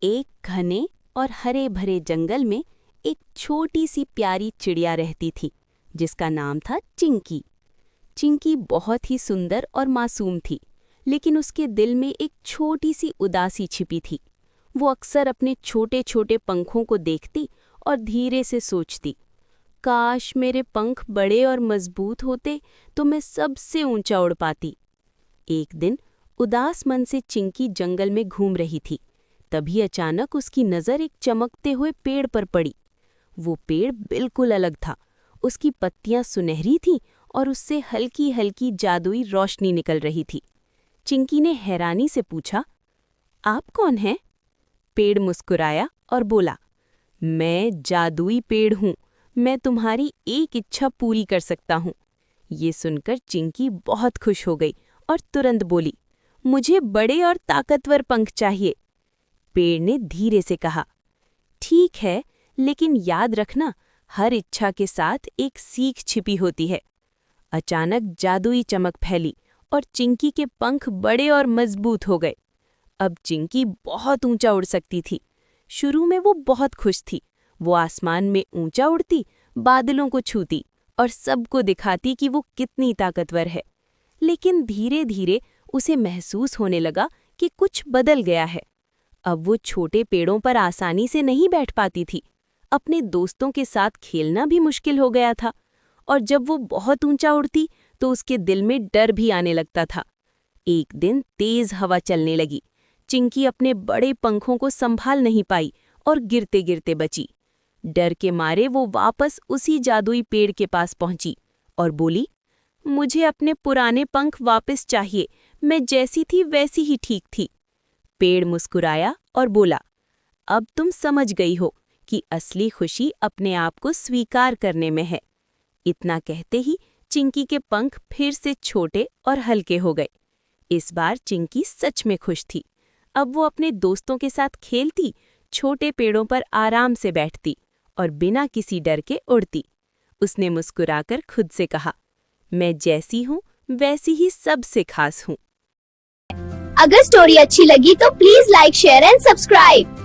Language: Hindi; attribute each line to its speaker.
Speaker 1: एक घने और हरे भरे जंगल में एक छोटी सी प्यारी चिड़िया रहती थी जिसका नाम था चिंकी। चिंकी बहुत ही सुंदर और मासूम थी, लेकिन उसके दिल में एक छोटी सी उदासी छिपी थी। वो अक्सर अपने छोटे छोटे पंखों को देखती और धीरे से सोचती, काश मेरे पंख बड़े और मजबूत होते तो मैं सबसे ऊंचा उड़ पाती। एक दिन उदास मन से चिंकी जंगल में घूम रही थी। तभी अचानक उसकी नज़र एक चमकते हुए पेड़ पर पड़ी। वो पेड़ बिल्कुल अलग था। उसकी पत्तियां सुनहरी थीं और उससे हल्की हल्की जादुई रोशनी निकल रही थी। चिंकी ने हैरानी से पूछा, आप कौन हैं? पेड़ मुस्कुराया और बोला, मैं जादुई पेड़ हूँ। मैं तुम्हारी एक इच्छा पूरी कर सकता हूँ। ये सुनकर चिंकी बहुत खुश हो गई और तुरंत बोली, मुझे बड़े और ताकतवर पंख चाहिए। पेड़ ने धीरे से कहा, ठीक है, लेकिन याद रखना, हर इच्छा के साथ एक सीख छिपी होती है। अचानक जादुई चमक फैली और चिंकी के पंख बड़े और मजबूत हो गए। अब चिंकी बहुत ऊंचा उड़ सकती थी। शुरू में वो बहुत खुश थी। वो आसमान में ऊंचा उड़ती, बादलों को छूती और सबको दिखाती कि वो कितनी ताकतवर है। लेकिन धीरे धीरे उसे महसूस होने लगा कि कुछ बदल गया है। अब वो छोटे पेड़ों पर आसानी से नहीं बैठ पाती थी। अपने दोस्तों के साथ खेलना भी मुश्किल हो गया था, और जब वो बहुत ऊंचा उड़ती तो उसके दिल में डर भी आने लगता था। एक दिन तेज हवा चलने लगी। चिंकी अपने बड़े पंखों को संभाल नहीं पाई और गिरते गिरते बची। डर के मारे वो वापस उसी जादुई पेड़ के पास पहुंची और बोली, मुझे अपने पुराने पंख वापस चाहिए। मैं जैसी थी वैसी ही ठीक थी। पेड़ मुस्कुराया और बोला, अब तुम समझ गई हो कि असली खुशी अपने आप को स्वीकार करने में है। इतना कहते ही चिंकी के पंख फिर से छोटे और हल्के हो गए। इस बार चिंकी सच में खुश थी। अब वो अपने दोस्तों के साथ खेलती, छोटे पेड़ों पर आराम से बैठती और बिना किसी डर के उड़ती। उसने मुस्कुराकर खुद से कहा, मैं जैसी हूँ वैसी ही सबसे खास हूँ।
Speaker 2: अगर स्टोरी अच्छी लगी तो please like, share and subscribe.